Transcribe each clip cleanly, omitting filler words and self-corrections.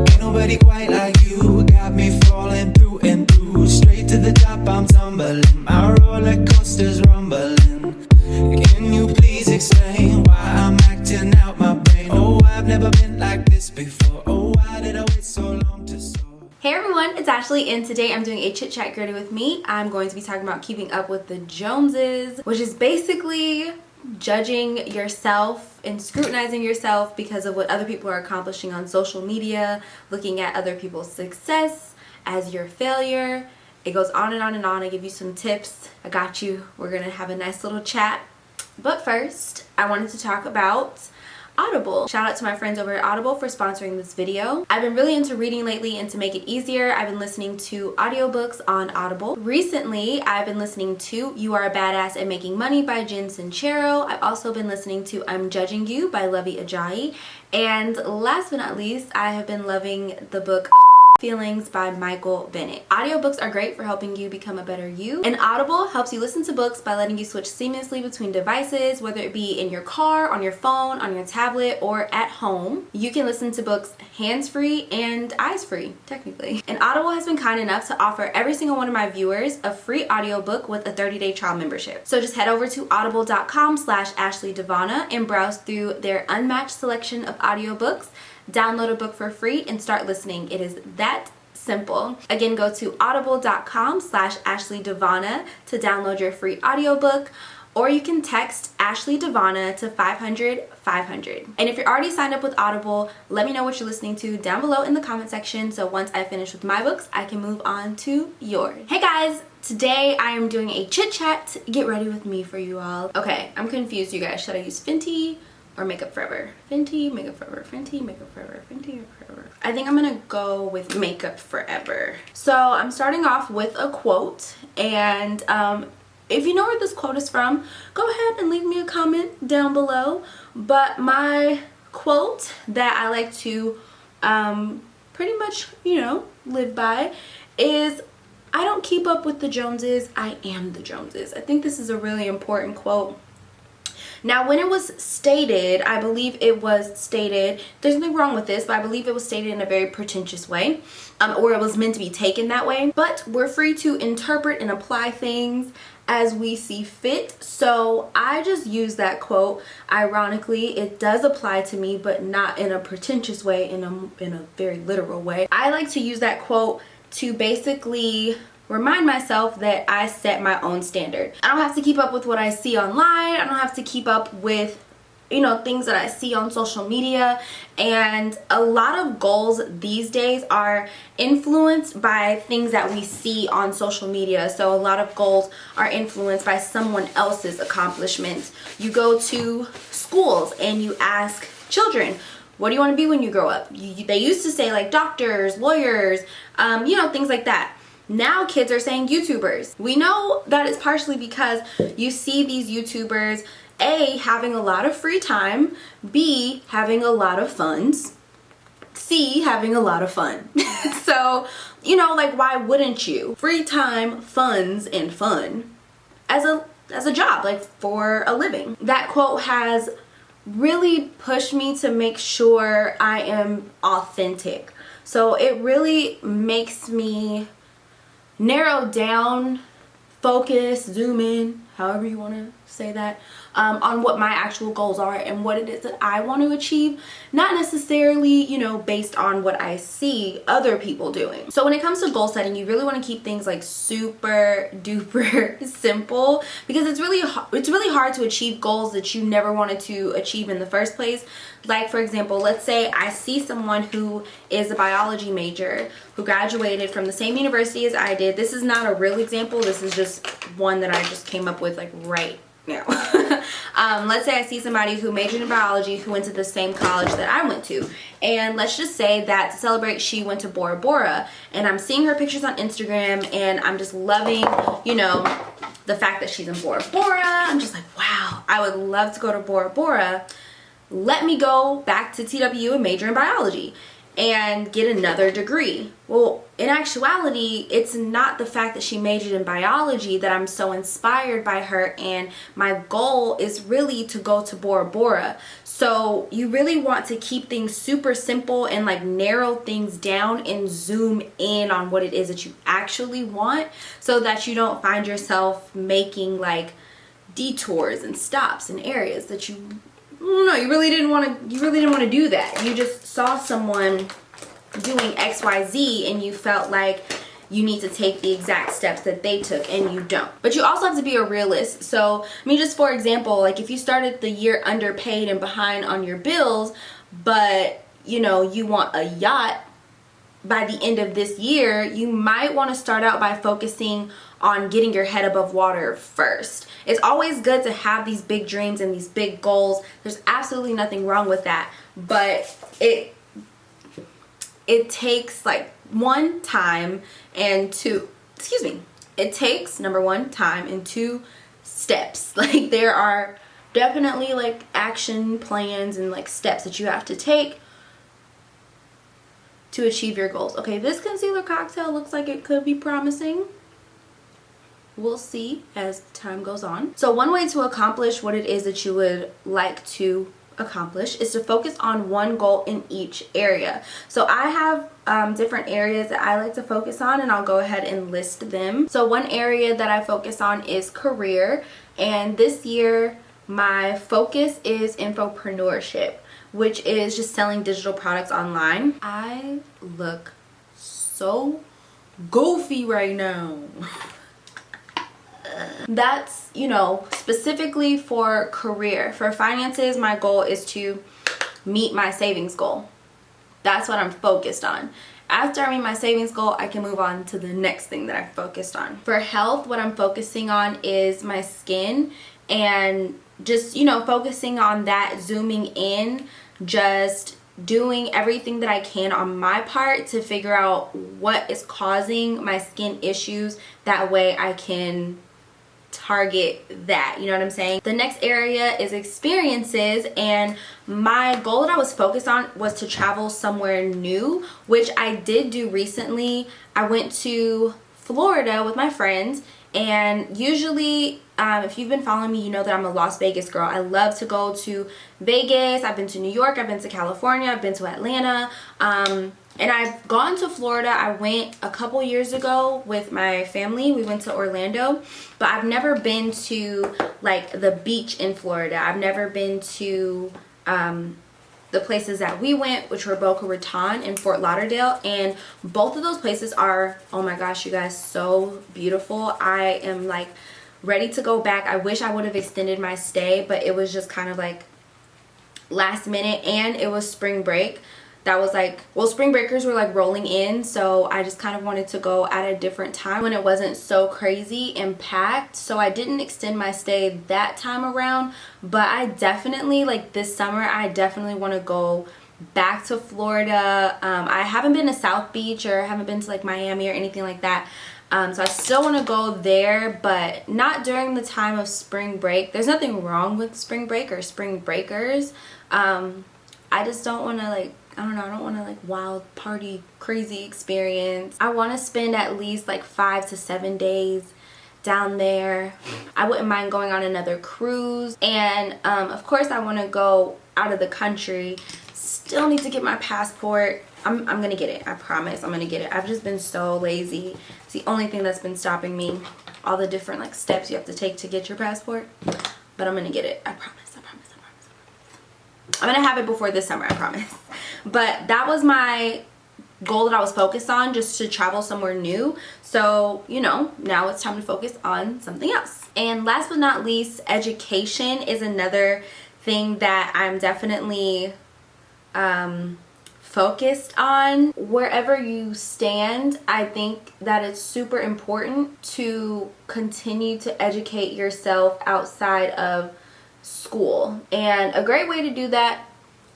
Ain't nobody quite like you. Got me falling through and through. Straight to the top, I'm tumbling. My roller coaster's rumbling. Can you please explain why I'm acting out my brain? Oh, I've never been like this before. Oh, why did I wait so long to soar? Hey everyone, it's Ashley, and today I'm doing a chit chat gritty with me. I'm going to be talking about keeping up with the Joneses, which is basically judging yourself and scrutinizing yourself because of what other people are accomplishing on social media, looking at other people's success as your failure. It goes on and on and on. I give you some tips. I got you. We're gonna have a nice little chat. But first, I wanted to talk about Audible. Shout out to my friends over at Audible for sponsoring this video. I've been really into reading lately, and to make it easier, I've been listening to audiobooks on Audible. Recently, I've been listening to You Are a Badass at Making Money by Jen Sincero. I've also been listening to I'm Judging You by Lovey Ajayi. And last but not least, I have been loving the book Feelings by Michael Bennett. Audiobooks are great for helping you become a better you, and Audible helps you listen to books by letting you switch seamlessly between devices, whether it be in your car, on your phone, on your tablet, or at home. You can listen to books hands-free and eyes-free, technically. And Audible has been kind enough to offer every single one of my viewers a free audiobook with a 30-day trial membership. So just head over to audible.com/AshleyDevonna and browse through their unmatched selection of audiobooks. Download a book for free and start listening. It is that simple. Again, go to audible.com/AshleyDevonna to download your free audiobook, or you can text Ashley Devonna to 500-500. And if you're already signed up with Audible, let me know what you're listening to down below in the comment section, so once I finish with my books, I can move on to yours. Hey guys! Today I am doing a chit chat. Get ready with me for you all. Okay, I'm confused, you guys. Should I use Fenty or Makeup Forever? Fenty, Makeup Forever, Fenty, Makeup Forever, Fenty, Makeup Forever. I think I'm gonna go with Makeup Forever. So I'm starting off with a quote, and if you know where this quote is from, go ahead and leave me a comment down below. But my quote that I like to pretty much, you know, live by is, I don't keep up with the Joneses, I am the Joneses. I think this is a really important quote. Now, when it was stated, I believe it was stated, there's nothing wrong with this, but I believe it was stated in a very pretentious way, or it was meant to be taken that way. But we're free to interpret and apply things as we see fit. So I just use that quote. Ironically, it does apply to me, but not in a pretentious way, in a very literal way. I like to use that quote to basically remind myself that I set my own standard. I don't have to keep up with what I see online. I don't have to keep up with, you know, things that I see on social media. And a lot of goals these days are influenced by things that we see on social media. So a lot of goals are influenced by someone else's accomplishments. You go to schools and you ask children, what do you want to be when you grow up? They used to say like doctors, lawyers, you know, things like that. Now kids are saying YouTubers. We know that it's partially because you see these YouTubers, A, having a lot of free time, B, having a lot of funds, C, having a lot of fun. So, you know, like, why wouldn't you? Free time, funds, and fun as a job, like for a living. That quote has really pushed me to make sure I am authentic. So it really makes me narrow down, focus, zoom in, however you want to say that, on what my actual goals are and what it is that I want to achieve, not necessarily, you know, based on what I see other people doing. So when it comes to goal setting, you really want to keep things like super duper simple, because it's really hard to achieve goals that you never wanted to achieve in the first place. Like, for example, let's say I see someone who is a biology major who graduated from the same university as I did. This is not a real example. This is just one that I just came up with like right now. Let's say I see somebody who majored in biology who went to the same college that I went to. And let's just say that to celebrate, she went to Bora Bora. And I'm seeing her pictures on Instagram and I'm just loving, you know, the fact that she's in Bora Bora. I'm just like, wow, I would love to go to Bora Bora. Let me go back to TWU and major in biology. and get another degree. Well, in actuality, it's not the fact that she majored in biology that I'm so inspired by her, and my goal is really to go to Bora Bora. So you really want to keep things super simple and like narrow things down and zoom in on what it is that you actually want, so that you don't find yourself making like detours and stops in areas that you really didn't want to do that. You just saw someone doing XYZ and you felt like you need to take the exact steps that they took, and you don't. But you also have to be a realist. So, I mean, just for example, like if you started the year underpaid and behind on your bills, but you know, you want a yacht by the end of this year, you might want to start out by focusing on getting your head above water first. It's always good to have these big dreams and these big goals. There's absolutely nothing wrong with that. But it takes like one, time, and two, it takes number one, time, and two, steps. Like there are definitely like action plans and like steps that you have to take to achieve your goals. Okay, this concealer cocktail looks like it could be promising. We'll see as time goes on. So one way to accomplish what it is that you would like to accomplish is to focus on one goal in each area. So I have different areas that I like to focus on, and I'll go ahead and list them. So one area that I focus on is career, and this year my focus is infopreneurship, which is just selling digital products online. I look so goofy right now. That's, you know, specifically for career. For finances, my goal is to meet my savings goal. That's what I'm focused on. After I meet my savings goal, I can move on to the next thing that I'm focused on. For health, what I'm focusing on is my skin, and just, you know, focusing on that, zooming in, just doing everything that I can on my part to figure out what is causing my skin issues. That way I can target that, you know what I'm saying? The next area is experiences, and my goal that I was focused on was to travel somewhere new, which I did do recently. I went to Florida with my friends, and usually if you've been following me, you know that I'm a Las Vegas girl. I love to go to Vegas. I've been to New York, I've been to California, I've been to Atlanta, and I've gone to Florida. I went a couple years ago with my family. We went to Orlando, but I've never been to like the beach in Florida. I've never been to the places that we went, which were Boca Raton and Fort Lauderdale, and both of those places are, oh my gosh, you guys, so beautiful. I am like ready to go back. I wish I would have extended my stay, but it was just kind of like last minute, and it was spring break. That was like, well, spring breakers were like rolling in, so I just kind of wanted to go at a different time when it wasn't so crazy and packed. So I didn't extend my stay that time around, but I definitely, like this summer, I definitely want to go back to Florida. I haven't been to South Beach, or haven't been to like Miami or anything like that. So I still want to go there, but not during the time of spring break. There's nothing wrong with spring break or spring breakers. I just don't want to like, I don't know, I don't want to like wild party crazy experience. I want to spend at least like 5 to 7 days down there. I wouldn't mind going on another cruise, and of course I want to go out of the country. Still need to get my passport. I'm gonna get it, I promise. I'm gonna get it. I've just been so lazy. It's the only thing that's been stopping me. All the different like steps you have to take to get your passport, but I'm gonna get it. I promise. I'm gonna have it before this summer, I promise. But that was my goal that I was focused on, just to travel somewhere new. So, you know, now it's time to focus on something else. And last but not least, education is another thing that I'm definitely focused on. Wherever you stand, I think that it's super important to continue to educate yourself outside of school, and a great way to do that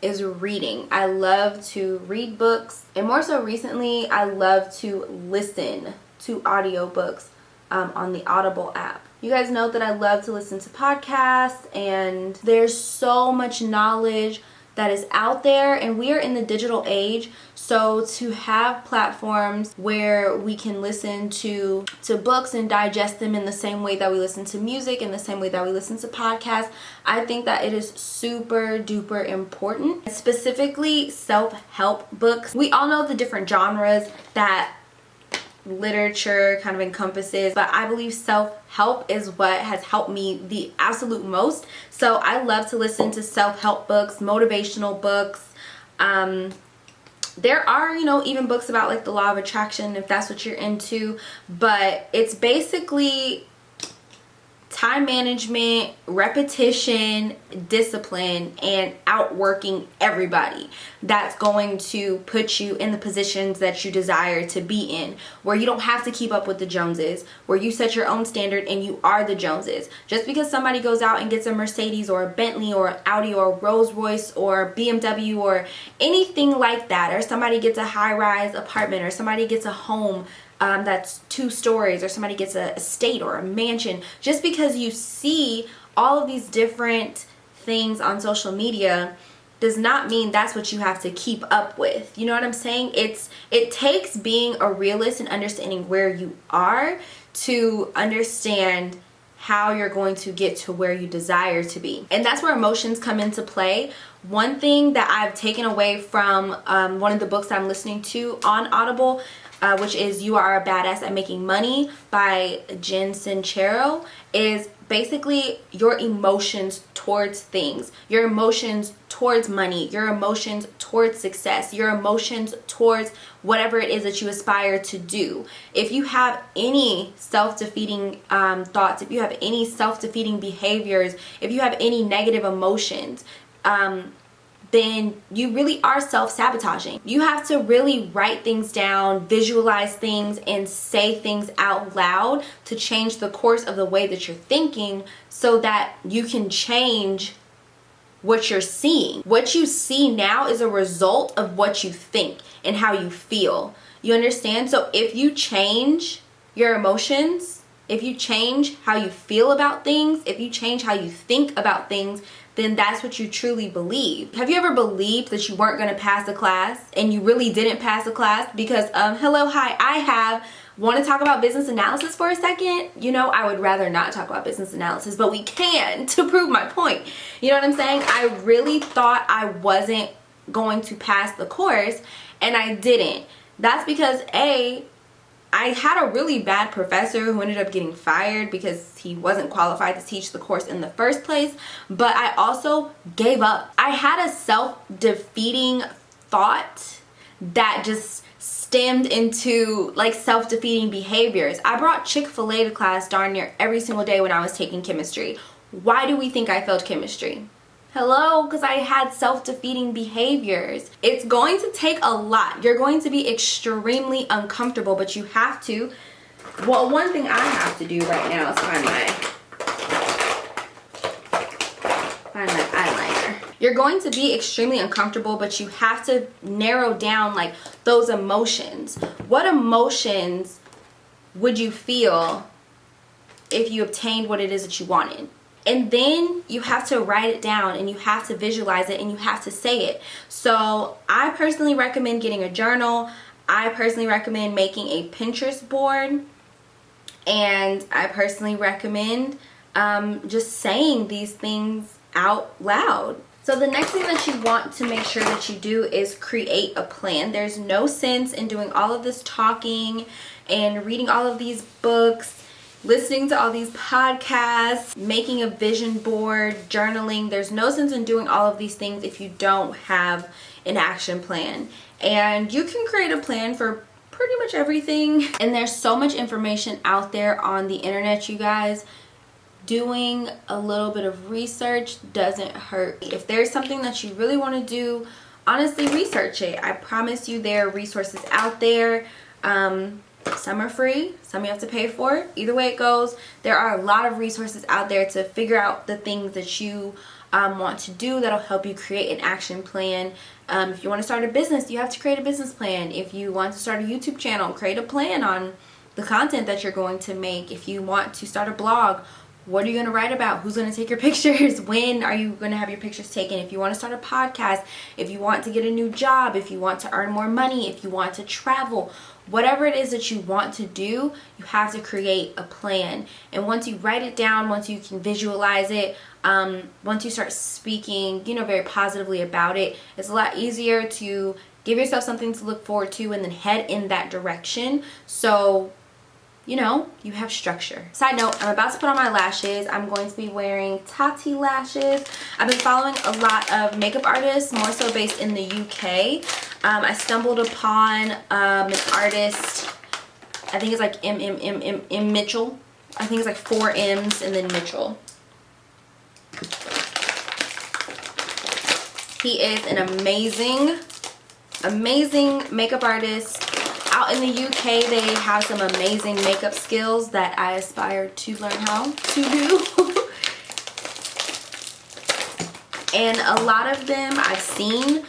is reading. I love to read books, and more so recently I love to listen to audiobooks on the Audible app. You guys know that I love to listen to podcasts, and there's so much knowledge, that is out there, and we are in the digital age. So to have platforms where we can listen to books and digest them in the same way that we listen to music, in the same way that we listen to podcasts, I think that it is super duper important. Specifically self-help books. We all know the different genres that literature kind of encompasses, but I believe self-help is what has helped me the absolute most. So I love to listen to self-help books, motivational books. There are, you know, even books about like the law of attraction if that's what you're into, but it's basically time management, repetition, discipline, and outworking everybody that's going to put you in the positions that you desire to be in, where you don't have to keep up with the Joneses, where you set your own standard and you are the Joneses. Just because somebody goes out and gets a Mercedes or a Bentley or an Audi or a Rolls Royce or BMW or anything like that, or somebody gets a high-rise apartment, or somebody gets a home that's 2 stories, or somebody gets a estate or a mansion, just because you see all of these different things on social media does not mean that's what you have to keep up with. You know what I'm saying? It takes being a realist and understanding where you are to understand how you're going to get to where you desire to be. And that's where emotions come into play. One thing that I've taken away from one of the books I'm listening to on Audible, which is You Are a Badass at Making Money by Jen Sincero, is basically your emotions towards things, your emotions towards money, your emotions towards success, your emotions towards whatever it is that you aspire to do. If you have any self-defeating thoughts, if you have any self-defeating behaviors, if you have any negative emotions, then you really are self-sabotaging. You have to really write things down, visualize things, and say things out loud to change the course of the way that you're thinking so that you can change what you're seeing. What you see now is a result of what you think and how you feel. You understand? So if you change your emotions, if you change how you feel about things, if you change how you think about things, then that's what you truly believe. Have you ever believed that you weren't going to pass the class and you really didn't pass the class because hello, hi, I have. Want to talk about business analysis for a second? You know, I would rather not talk about business analysis, but we can to prove my point. You know what I'm saying? I really thought I wasn't going to pass the course and I didn't. That's because I had a really bad professor who ended up getting fired because he wasn't qualified to teach the course in the first place, but I also gave up. I had a self-defeating thought that just stemmed into like self-defeating behaviors. I brought Chick-fil-A to class darn near every single day when I was taking chemistry. Why do we think I failed chemistry? Hello, because I had self-defeating behaviors. It's going to take a lot. You're going to be extremely uncomfortable, but you have to. Well, one thing I have to do right now is find my eyeliner. You're going to be extremely uncomfortable, but you have to narrow down like those emotions. What emotions would you feel if you obtained what it is that you wanted? And then you have to write it down and you have to visualize it and you have to say it. So I personally recommend getting a journal. I personally recommend making a Pinterest board. And I personally recommend just saying these things out loud. So the next thing that you want to make sure that you do is create a plan. There's no sense in doing all of this talking and reading all of these books, listening to all these podcasts, making a vision board, journaling. There's no sense in doing all of these things if you don't have an action plan. And you can create a plan for pretty much everything. And there's so much information out there on the internet, you guys. Doing a little bit of research doesn't hurt. If there's something that you really want to do, honestly, research it. I promise you there are resources out there. Some are free, some you have to pay for. Either way it goes, there are a lot of resources out there to figure out the things that you want to do that'll help you create an action plan. If you want to start a business, you have to create a business plan. If you want to start a YouTube channel, create a plan on the content that you're going to make. If you want to start a blog, what are you going to write about? Who's going to take your pictures? When are you going to have your pictures taken? If you want to start a podcast, if you want to get a new job, if you want to earn more money, if you want to travel, whatever it is that you want to do, you have to create a plan. And once you write it down, once you can visualize it, once you start speaking, very positively about it, it's a lot easier to give yourself something to look forward to and then head in that direction. So you have structure. Side note, I'm about to put on my lashes. I'm going to be wearing Tati lashes. I've been following a lot of makeup artists, more so based in the UK. I stumbled upon an artist, I think it's like M Mitchell. I think it's like 4 M's and then Mitchell. He is an amazing makeup artist. Out in the UK, they have some amazing makeup skills that I aspire to learn how to do. And a lot of them I've seen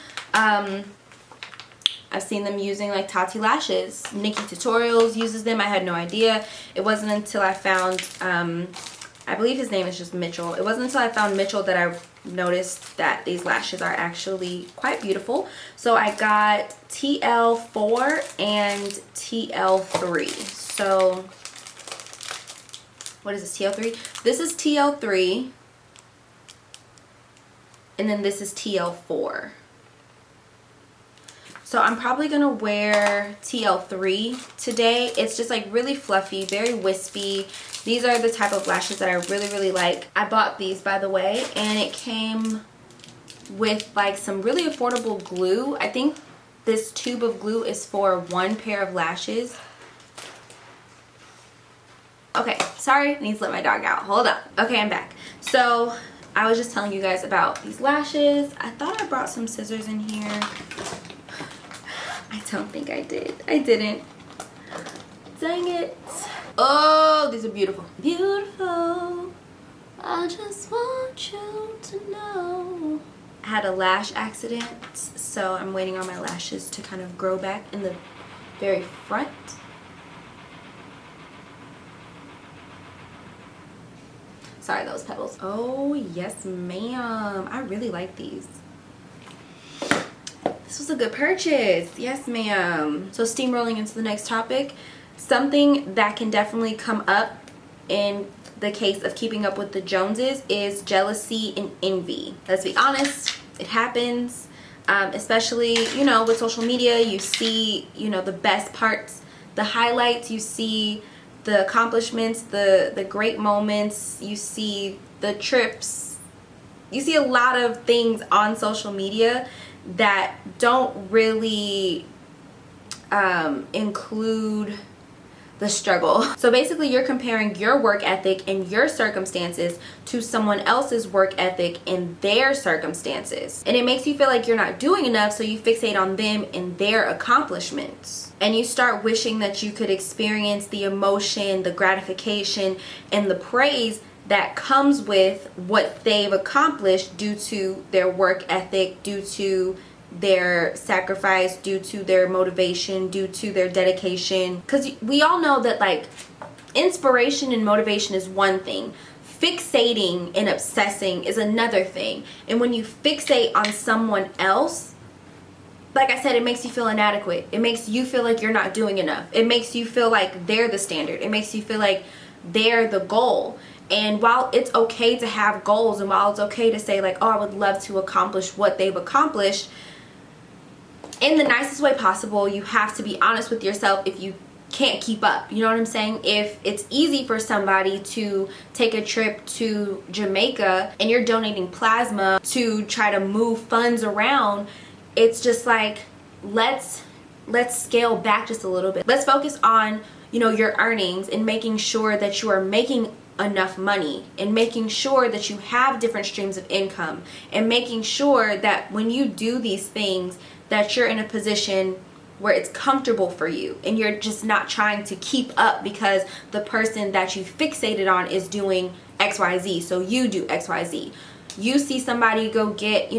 them using like Tati lashes. Nikki Tutorials uses them. I had no idea. It wasn't until I found, I believe his name is just Mitchell. It wasn't until I found Mitchell that I noticed that these lashes are actually quite beautiful. So I got TL4 and TL3. So what is this, TL3? This is TL3 and then this is TL4. So I'm probably gonna wear TL3 today. It's just like really fluffy, very wispy. These are the type of lashes that I really like. I bought these, by the way, and it came with like some really affordable glue. I think this tube of glue is for 1 pair of lashes. Okay, sorry, I need to let my dog out. Hold up. Okay, I'm back. So I was just telling you guys about these lashes. I thought I brought some scissors in here. I don't think I did. I didn't. Dang it. Oh, these are beautiful. Beautiful. I just want you to know. I had a lash accident, so I'm waiting on my lashes to kind of grow back in the very front. Sorry, those petals. Oh, yes, ma'am. I really like these. This was a good purchase. Yes, ma'am. So steamrolling into the next topic. Something that can definitely come up in the case of keeping up with the Joneses is jealousy and envy. Let's be honest, it happens. Especially, with social media, you see, the best parts, the highlights, you see the accomplishments, the great moments, you see the trips. You see a lot of things on social media that don't really include the struggle. So basically you're comparing your work ethic and your circumstances to someone else's work ethic and their circumstances. And it makes you feel like you're not doing enough, so you fixate on them and their accomplishments. And you start wishing that you could experience the emotion, the gratification, and the praise that comes with what they've accomplished due to their work ethic, due to their sacrifice, due to their motivation, due to their dedication. Because we all know that like inspiration and motivation is one thing. Fixating and obsessing is another thing. And when you fixate on someone else, like I said, it makes you feel inadequate. It makes you feel like you're not doing enough. It makes you feel like they're the standard. It makes you feel like they're the goal. And while it's okay to have goals, and while it's okay to say like, oh, I would love to accomplish what they've accomplished, in the nicest way possible, you have to be honest with yourself if you can't keep up. You know what I'm saying? If it's easy for somebody to take a trip to Jamaica and you're donating plasma to try to move funds around, it's just like, let's scale back just a little bit. Let's focus on, your earnings and making sure that you are making enough money, and making sure that you have different streams of income, and making sure that when you do these things that you're in a position where it's comfortable for you and you're just not trying to keep up because the person that you fixated on is doing XYZ, so you do XYZ. You see somebody go get,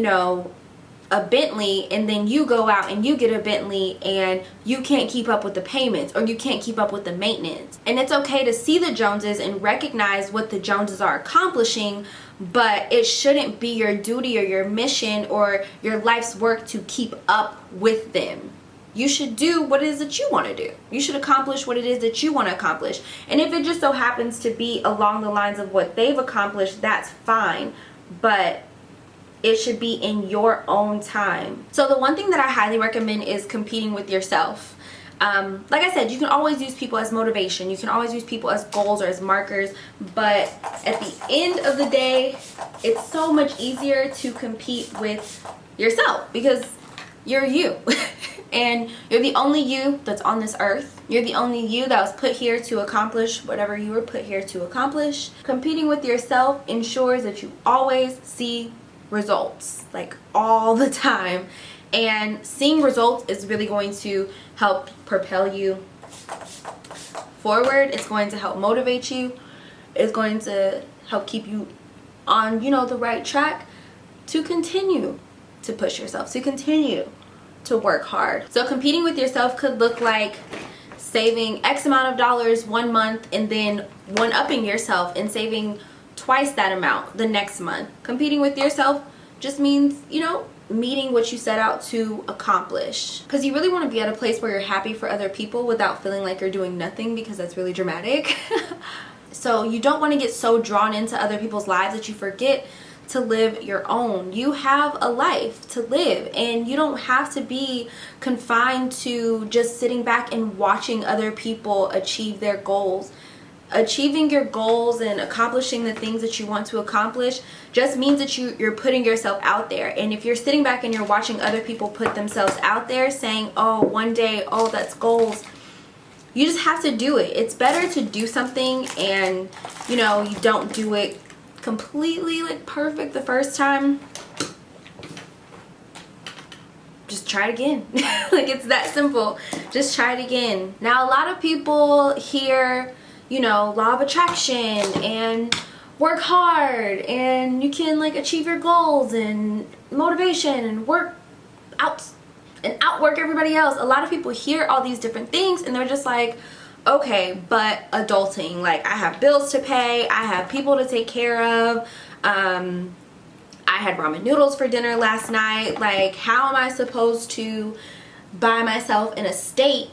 a Bentley, and then you go out and you get a Bentley and you can't keep up with the payments or you can't keep up with the maintenance. And it's okay to see the Joneses and recognize what the Joneses are accomplishing, but it shouldn't be your duty or your mission or your life's work to keep up with them. You should do what it is that you want to do. You should accomplish what it is that you want to accomplish. And if it just so happens to be along the lines of what they've accomplished, that's fine. But it should be in your own time. So the one thing that I highly recommend is competing with yourself. Like I said, you can always use people as motivation. You can always use people as goals or as markers. But at the end of the day, it's so much easier to compete with yourself because you're you. And you're the only you that's on this earth. You're the only you that was put here to accomplish whatever you were put here to accomplish. Competing with yourself ensures that you always see results, like all the time. And seeing results is really going to help propel you forward. It's going to help motivate you. It's going to help keep you on, the right track to continue to push yourself, to continue to work hard. So competing with yourself could look like saving X amount of dollars one month and then one-upping yourself and saving twice that amount the next month. Competing with yourself just means, meeting what you set out to accomplish. Because you really want to be at a place where you're happy for other people without feeling like you're doing nothing, because that's really dramatic. So you don't want to get so drawn into other people's lives that you forget to live your own. You have a life to live, and you don't have to be confined to just sitting back and watching other people achieve their goals. Achieving your goals and accomplishing the things that you want to accomplish just means that you're putting yourself out there. And if you're sitting back and you're watching other people put themselves out there saying, oh, one day, oh, that's goals, you just have to do it. It's better to do something and, you don't do it completely perfect the first time. Just try it again. It's that simple. Just try it again. Now, a lot of people hear, law of attraction and work hard and you can achieve your goals and motivation and work out and outwork everybody else. A lot of people hear all these different things and they're just like, okay, but adulting, I have bills to pay, I have people to take care of, I had ramen noodles for dinner last night. How am I supposed to buy myself an estate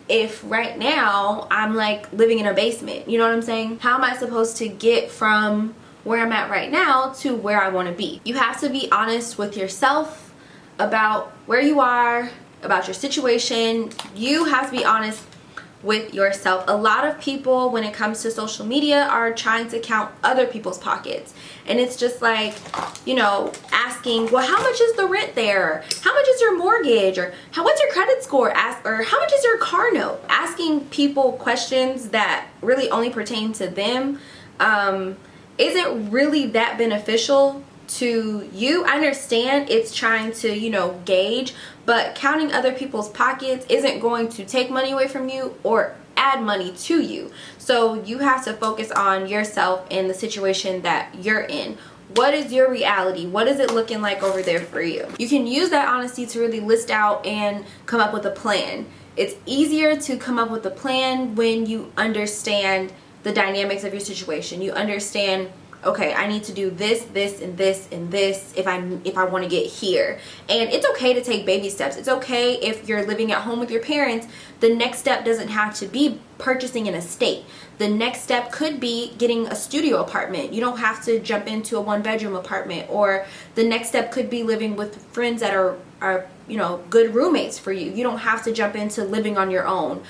if right now I'm living in a basement? You know what I'm saying? How am I supposed to get from where I'm at right now to where I want to be? You have to be honest with yourself about where you are, about your situation. You have to be honest with yourself. A lot of people, when it comes to social media, are trying to count other people's pockets, and it's just asking, well, how much is the rent there? How much is your mortgage? Or what's your credit score? Or how much is your car note? Asking people questions that really only pertain to them isn't really that beneficial to you. I understand it's trying to gauge, but counting other people's pockets isn't going to take money away from you or add money to you. So you have to focus on yourself and the situation that you're in. What is your reality? What is it looking like over there for you? You can use that honesty to really list out and come up with a plan. It's easier to come up with a plan when you understand the dynamics of your situation. You understand, okay, I need to do this, this, and this, and this if I want to get here. And it's okay to take baby steps. It's okay if you're living at home with your parents. The next step doesn't have to be purchasing an estate. The next step could be getting a studio apartment. You don't have to jump into a one-bedroom apartment. Or the next step could be living with friends that are good roommates for you. You don't have to jump into living on your own.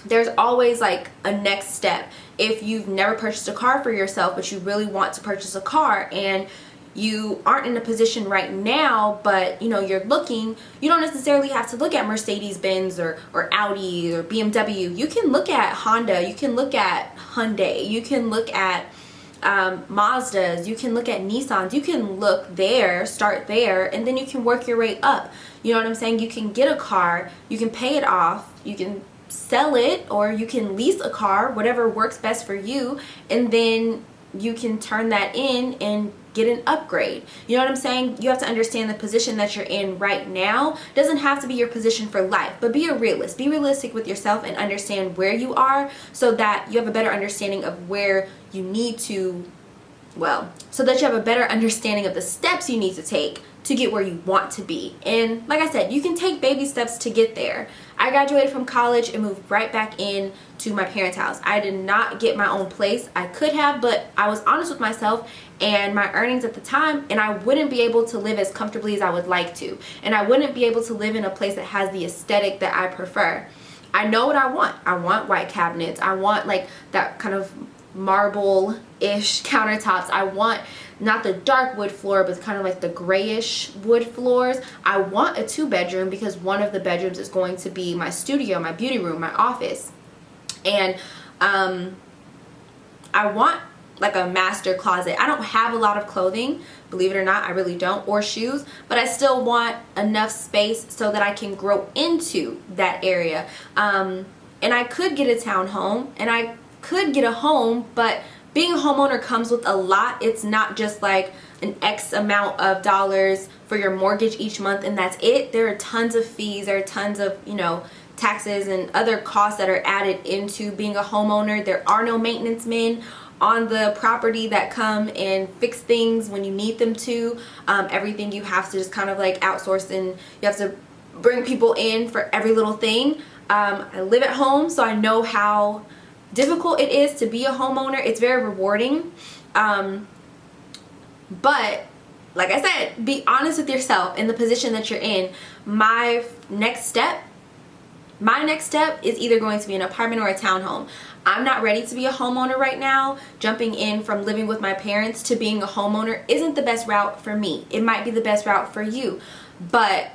There's always a next step. If you've never purchased a car for yourself, but you really want to purchase a car and you aren't in a position right now, but you're looking, you don't necessarily have to look at Mercedes-Benz or Audi or BMW. You can look at Honda, you can look at Hyundai, you can look at Mazdas, you can look at Nissans. You can look there, start there, and then you can work your way up. You know what I'm saying? You can get a car, you can pay it off, you can sell it, or you can lease a car, whatever works best for you, and then you can turn that in and get an upgrade. You know what I'm saying? You have to understand the position that you're in right now. It doesn't have to be your position for life, but be a realist. Be realistic with yourself and understand where you are so that you have a better understanding of where you need to, well, so that you have a better understanding of the steps you need to take to get where you want to be. And like I said, you can take baby steps to get there. I graduated from college and moved right back in to my parents' house. I did not get my own place. I could have, but I was honest with myself and my earnings at the time, and I wouldn't be able to live as comfortably as I would like to. And I wouldn't be able to live in a place that has the aesthetic that I prefer. I know what I want. I want white cabinets. I want like that kind of marble-ish countertops. I want not the dark wood floor, but kind of like the grayish wood floors. I want a 2-bedroom because one of the bedrooms is going to be my studio, my beauty room, my office. And I want like a master closet. I don't have a lot of clothing, believe it or not, I really don't, or shoes, but I still want enough space so that I can grow into that area. And I could get a townhome and I could get a home, but being a homeowner comes with a lot. It's not just like an X amount of dollars for your mortgage each month and that's it. There are tons of fees, there are tons of, you know, taxes and other costs that are added into being a homeowner. There are no maintenance men on the property that come and fix things when you need them to. Everything you have to just kind of like outsource, and you have to bring people in for every little thing. I live at home, so I know how difficult it is to be a homeowner. It's very rewarding, but like I said, be honest with yourself in the position that you're in. My next step is either going to be an apartment or a townhome. I'm not ready to be a homeowner right now. Jumping in from living with my parents to being a homeowner isn't the best route for me. It might be the best route for you, but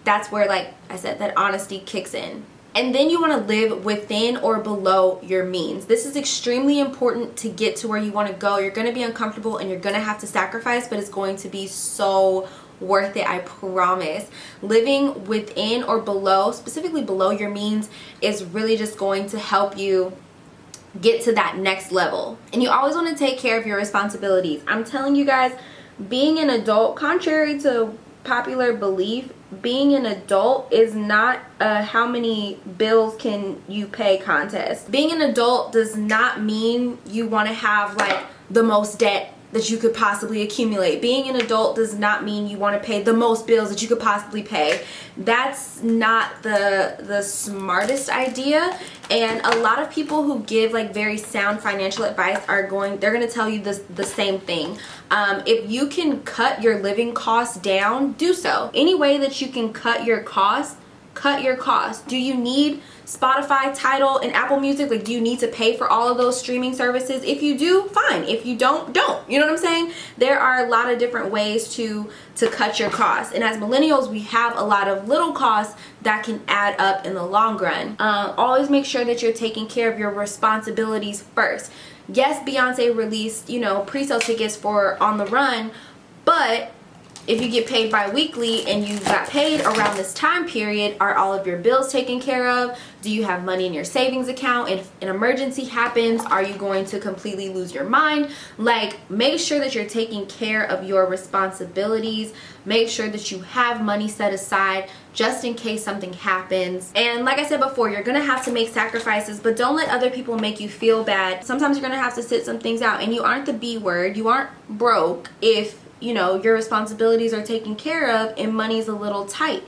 that's where, like I said, that honesty kicks in. And then you want to live within or below your means. This is extremely important to get to where you want to go. You're going to be uncomfortable and you're going to have to sacrifice, but it's going to be so worth it, I promise. Living within or below, specifically below your means, is really just going to help you get to that next level. And you always want to take care of your responsibilities. I'm telling you guys, being an adult, contrary to popular belief, being an adult is not a how many bills can you pay contest. Being an adult does not mean you want to have like the most debt that you could possibly accumulate. Being an adult does not mean you want to pay the most bills that you could possibly pay. That's not the smartest idea. And a lot of people who give like very sound financial advice they're going to tell you the same thing. If you can cut your living costs down, do so. Any way that you can cut your costs, cut your costs. Do you need Spotify, Tidal, and Apple Music? Like, do you need to pay for all of those streaming services? If you do, fine. If you don't, don't. You know what I'm saying? There are a lot of different ways to cut your costs. And as millennials, we have a lot of little costs that can add up in the long run. Always make sure that you're taking care of your responsibilities first. Yes, Beyonce released, you know, pre-sale tickets for On the Run, but if you get paid bi-weekly and you got paid around this time period, are all of your bills taken care of? Do you have money in your savings account? If an emergency happens, are you going to completely lose your mind? Like, make sure that you're taking care of your responsibilities. Make sure that you have money set aside just in case something happens. And like I said before, you're gonna have to make sacrifices, but don't let other people make you feel bad. Sometimes you're gonna have to sit some things out, and you aren't the B word. You aren't broke if, you know, your responsibilities are taken care of and money's a little tight.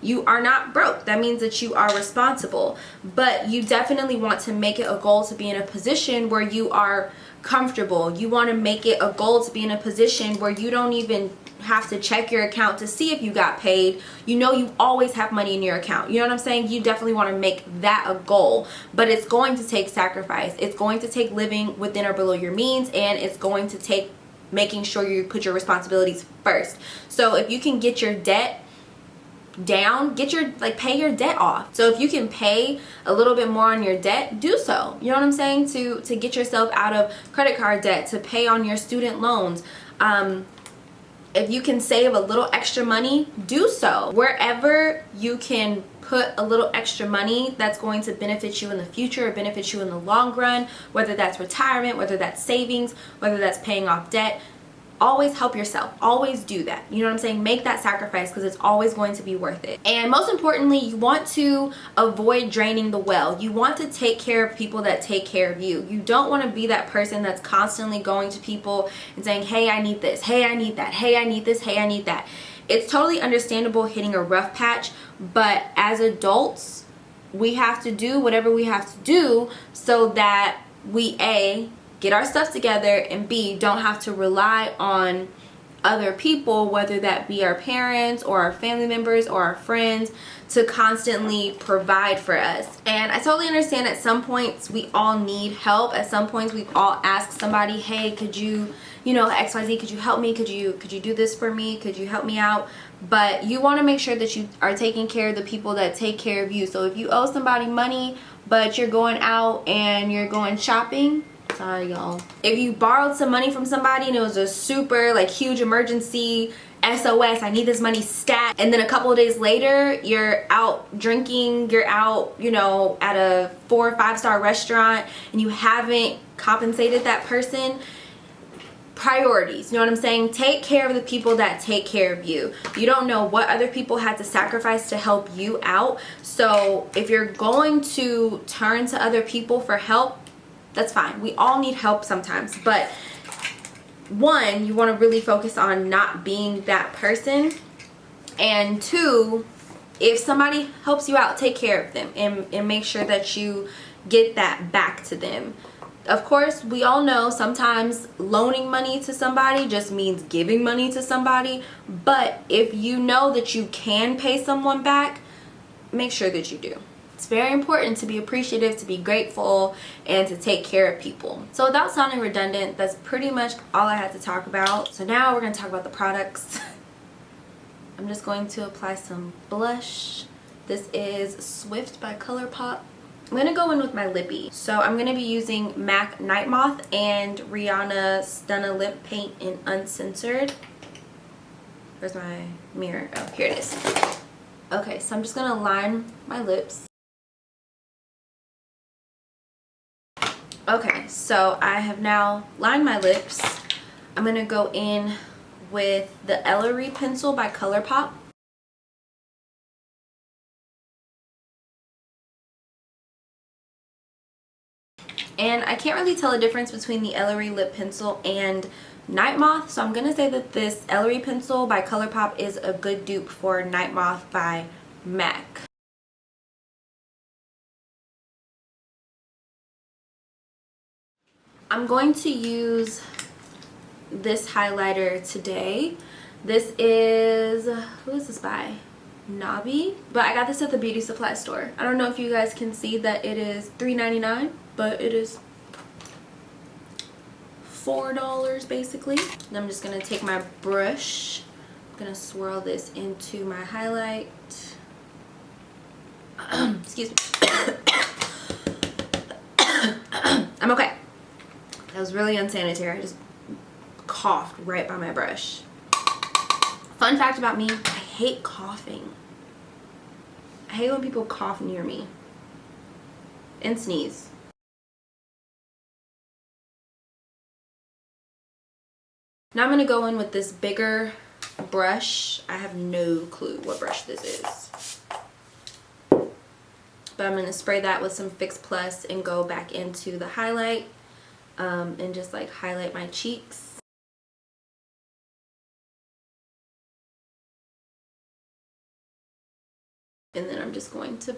You are not broke. That means that you are responsible. But you definitely want to make it a goal to be in a position where you are comfortable. You want to make it a goal to be in a position where you don't even have to check your account to see if you got paid. You know you always have money in your account. You know what I'm saying? You definitely want to make that a goal. But it's going to take sacrifice. It's going to take living within or below your means, and it's going to take making sure you put your responsibilities first. So if you can get your debt down, pay your debt off. So if you can pay a little bit more on your debt, do so. You know what I'm saying? To get yourself out of credit card debt, to pay on your student loans. If you can save a little extra money, do so. Wherever you can put a little extra money that's going to benefit you in the future or benefit you in the long run, whether that's retirement, whether that's savings, whether that's paying off debt, always help yourself. Always do that. You know what I'm saying? Make that sacrifice because it's always going to be worth it. And most importantly, you want to avoid draining the well. You want to take care of people that take care of you. You don't want to be that person that's constantly going to people and saying, hey, I need this. Hey, I need that. Hey, I need this. Hey, I need that. It's totally understandable hitting a rough patch, but as adults, we have to do whatever we have to do so that we A, get our stuff together, and B, don't have to rely on other people, whether that be our parents or our family members or our friends, to constantly provide for us. And I totally understand at some points we all need help. At some points we've all asked somebody, hey, could you, you know, XYZ, could you help me? Could you do this for me? Could you help me out? But you want to make sure that you are taking care of the people that take care of you. So if you owe somebody money, but you're going out and you're going shopping, sorry y'all. If you borrowed some money from somebody and it was a super like huge emergency, SOS, I need this money stat, and then a couple of days later you're out drinking, you're out, you know, at a 4 or 5 star restaurant and you haven't compensated that person, priorities, you know what I'm saying? Take care of the people that take care of you. You don't know what other people had to sacrifice to help you out. So if you're going to turn to other people for help, that's fine. We all need help sometimes, but one, you want to really focus on not being that person, and two, if somebody helps you out, take care of them and make sure that you get that back to them. Of course, we all know sometimes loaning money to somebody just means giving money to somebody, but if you know that you can pay someone back, make sure that you do. It's very important to be appreciative, to be grateful, and to take care of people. So without sounding redundant, that's pretty much all I had to talk about. So now we're going to talk about the products. I'm just going to apply some blush. This is Swift by ColourPop. I'm going to go in with my lippy. So I'm going to be using MAC Night Moth and Rihanna Stunna Lip Paint in Uncensored. Where's my mirror? Oh, here it is. Okay, so I'm just going to line my lips. Okay, so I have now lined my lips. I'm going to go in with the Ellery pencil by ColourPop. And I can't really tell a difference between the Ellery lip pencil and Night Moth, so I'm going to say that this Ellery pencil by ColourPop is a good dupe for Night Moth by MAC. I'm going to use this highlighter today. This is, who is this by? Nabi, but I got this at the beauty supply store. I don't know if you guys can see that it is $3.99, but it is $4 basically. And I'm just gonna take my brush, I'm gonna swirl this into my highlight. Excuse me. I'm okay. That was really unsanitary. I just coughed right by my brush. Fun fact about me, I hate coughing. I hate when people cough near me and sneeze. Now I'm going to go in with this bigger brush. I have no clue what brush this is. But I'm going to spray that with some Fix Plus and go back into the highlight and just like highlight my cheeks. And then I'm just going to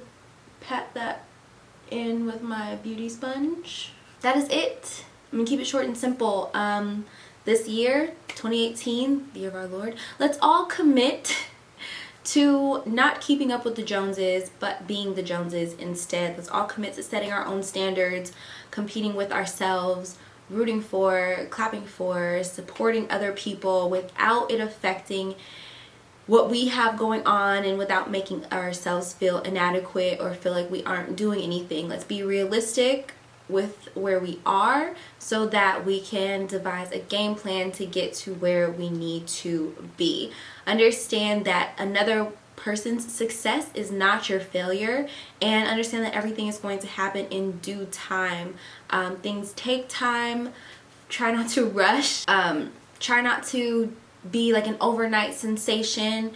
pat that in with my beauty sponge. That is it. I'm going to keep it short and simple. This year, 2018, the year of our Lord, let's all commit to not keeping up with the Joneses, but being the Joneses instead. Let's all commit to setting our own standards, competing with ourselves, rooting for, clapping for, supporting other people without it affecting what we have going on and without making ourselves feel inadequate or feel like we aren't doing anything. Let's be realistic with where we are so that we can devise a game plan to get to where we need to be. Understand that another person's success is not your failure, and understand that everything is going to happen in due time. Things take time. Try not to rush. Try not to be like an overnight sensation.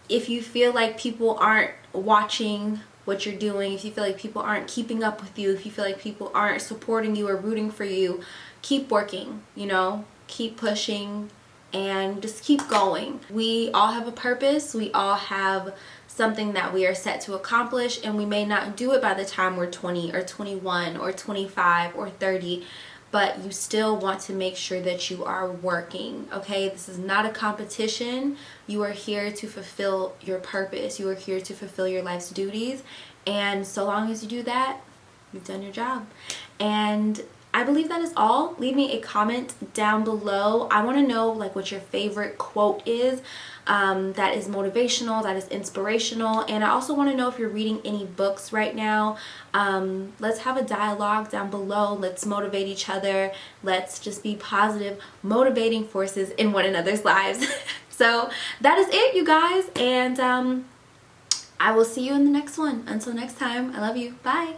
If you feel like people aren't watching what you're doing, if you feel like people aren't keeping up with you, if you feel like people aren't supporting you or rooting for you, keep working, you know, keep pushing and just keep going. We all have a purpose. We all have something that we are set to accomplish, and we may not do it by the time we're 20 or 21 or 25 or 30, but you still want to make sure that you are working, okay? This is not a competition. You are here to fulfill your purpose. You are here to fulfill your life's duties, and so long as you do that, you've done your job. And I believe that is all. Leave me a comment down below. I want to know like what your favorite quote is that is motivational, that is inspirational, and I also want to know if you're reading any books right now. Let's have a dialogue down below. Let's motivate each other. Let's just be positive, motivating forces in one another's lives. So that is it, you guys, and I will see you in the next one. Until next time, I love you. Bye.